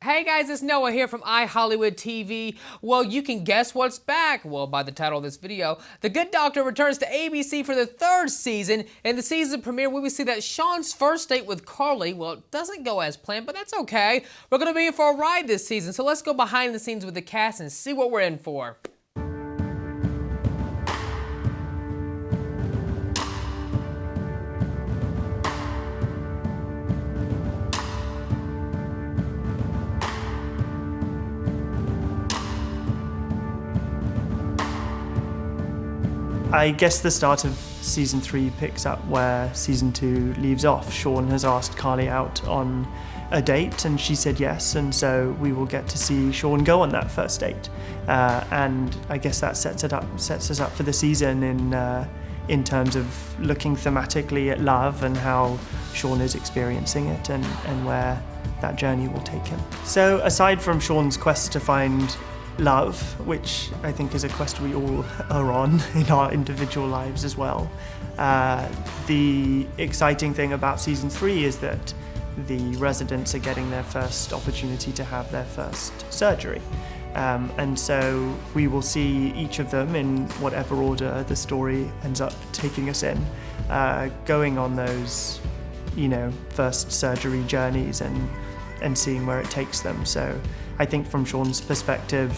Hey guys, it's Noah here from iHollywood TV. Well, you can guess what's back. Well, by the title of this video, The Good Doctor returns to ABC for the 3rd season. In the season premiere, we will see that Sean's first date with Carly, well, it doesn't go as planned, but that's okay. We're gonna be in for a ride this season, so let's go behind the scenes with the cast and see what we're in for. I guess the start of season 3 picks up where season 2 leaves off. Sean has asked Carly out on a date and she said yes, and so we will get to see Sean go on that first date. And I guess that sets us up for the season in terms of looking thematically at love and how Sean is experiencing it and where that journey will take him. So aside from Sean's quest to find love, which I think is a quest we all are on in our individual lives as well. The exciting thing about season 3 is that the residents are getting their first opportunity to have their first surgery. And so we will see each of them in whatever order the story ends up taking us in, going on those, first surgery journeys and seeing where it takes them. So I think from Sean's perspective,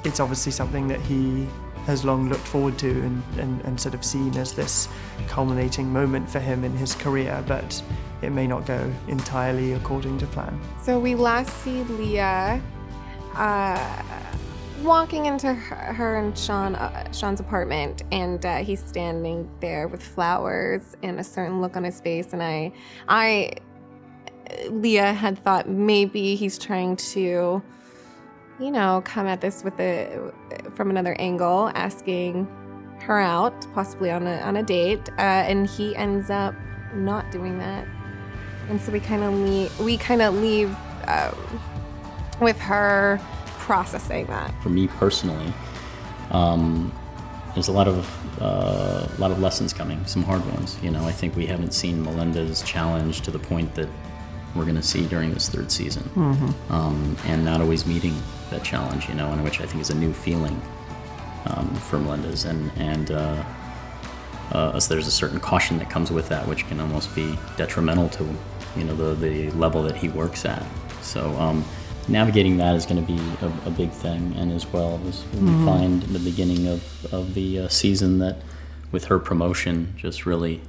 it's obviously something that he has long looked forward to and sort of seen as this culminating moment for him in his career, but it may not go entirely according to plan. So we last see Lea walking into her and Sean's apartment, and he's standing there with flowers and a certain look on his face, and Lea had thought maybe he's trying to, come at this from another angle, asking her out, possibly on a date, and he ends up not doing that. And so we kind of leave with her processing that. For me personally, there's a lot of lessons coming, some hard ones. I think we haven't seen Melendez challenge to the point that we're going to see during this 3rd season. Mm-hmm. And not always meeting that challenge, and which I think is a new feeling for Melendez. And so there's a certain caution that comes with that, which can almost be detrimental to, the level that he works at. So navigating that is going to be a big thing. And as well as we find in the beginning of the season that with her promotion just really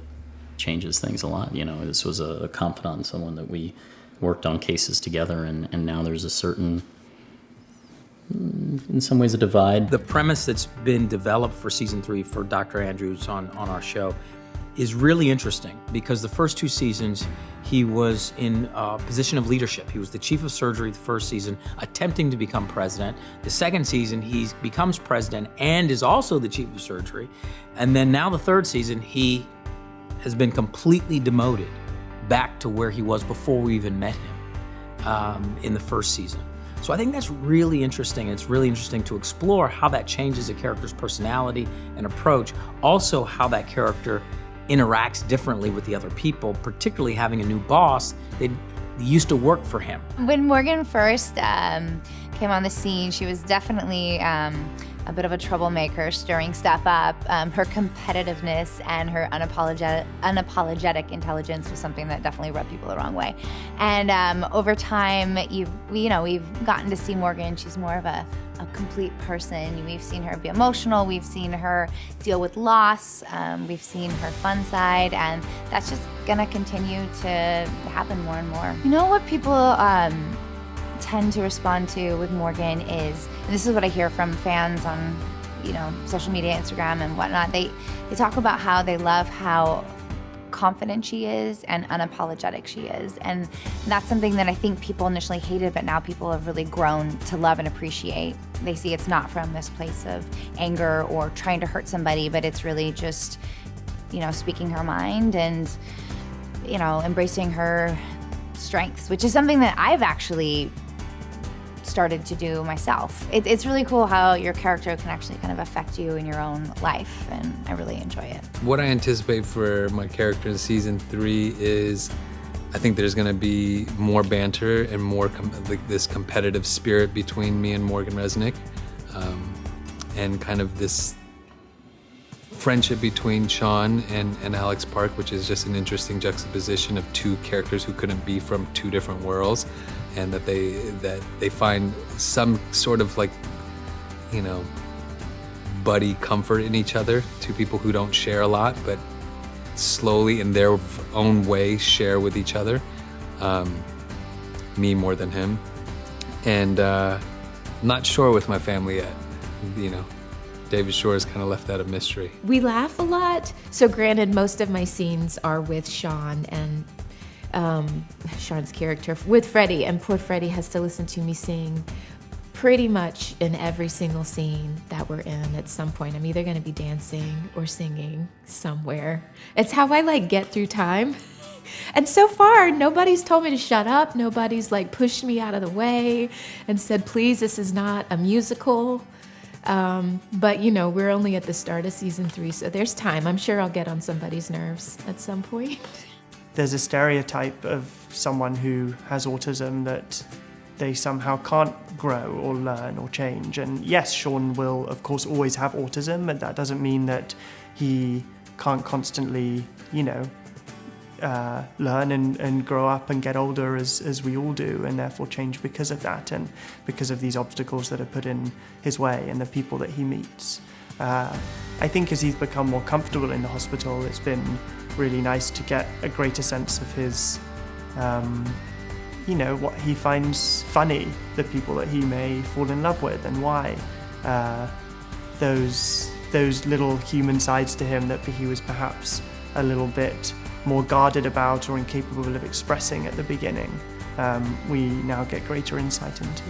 changes things a lot. This was a confidant, someone that we worked on cases together, and now there's a certain, in some ways, a divide. The premise that's been developed for season 3 for Dr. Andrews on our show is really interesting, because the first 2 seasons he was in a position of leadership. He was the chief of surgery the first season, attempting to become president. The 2nd season he becomes president and is also the chief of surgery. And then now the 3rd season he has been completely demoted back to where he was before we even met him in the 1st season. So I think that's really interesting. It's really interesting to explore how that changes a character's personality and approach. Also how that character interacts differently with the other people, particularly having a new boss that used to work for him. When Morgan first came on the scene, she was definitely a bit of a troublemaker, stirring stuff up. Her competitiveness and her unapologetic intelligence was something that definitely rubbed people the wrong way. And over time, we've gotten to see Morgan. She's more of a complete person. We've seen her be emotional. We've seen her deal with loss. We've seen her fun side, and that's just gonna continue to happen more and more. What people tend to respond to with Morgan is, and this is what I hear from fans on, social media, Instagram and whatnot, they talk about how they love how confident she is and unapologetic she is. And that's something that I think people initially hated, but now people have really grown to love and appreciate. They see it's not from this place of anger or trying to hurt somebody, but it's really just, speaking her mind and, embracing her strengths, which is something that I've actually started to do myself. It's really cool how your character can actually kind of affect you in your own life, and I really enjoy it. What I anticipate for my character in season 3 is I think there's going to be more banter and more this competitive spirit between me and Morgan Resnick, and kind of this friendship between Sean and Alex Park, which is just an interesting juxtaposition of two characters who couldn't be from two different worlds, and that they find some sort of like, you know, buddy comfort in each other. Two people who don't share a lot, but slowly in their own way share with each other. Me more than him. And not sure with my family yet, you know. David Shore has kind of left that a mystery. We laugh a lot. So granted, most of my scenes are with Sean and Sean's character with Freddie, and poor Freddie has to listen to me sing pretty much in every single scene that we're in. At some point, I'm either going to be dancing or singing somewhere. It's how I like get through time. And so far, nobody's told me to shut up. Nobody's like pushed me out of the way and said, please, this is not a musical. But you know, we're only at the start of season 3, so there's time. I'm sure I'll get on somebody's nerves at some point. There's a stereotype of someone who has autism that they somehow can't grow or learn or change. And yes, Sean will, of course, always have autism, but that doesn't mean that he can't constantly, you know, learn and grow up and get older as we all do, and therefore change because of that and because of these obstacles that are put in his way and the people that he meets. I think as he's become more comfortable in the hospital, it's been really nice to get a greater sense of his, you know, what he finds funny, the people that he may fall in love with, and why. Those little human sides to him that he was perhaps a little bit more guarded about or incapable of expressing at the beginning, we now get greater insight into.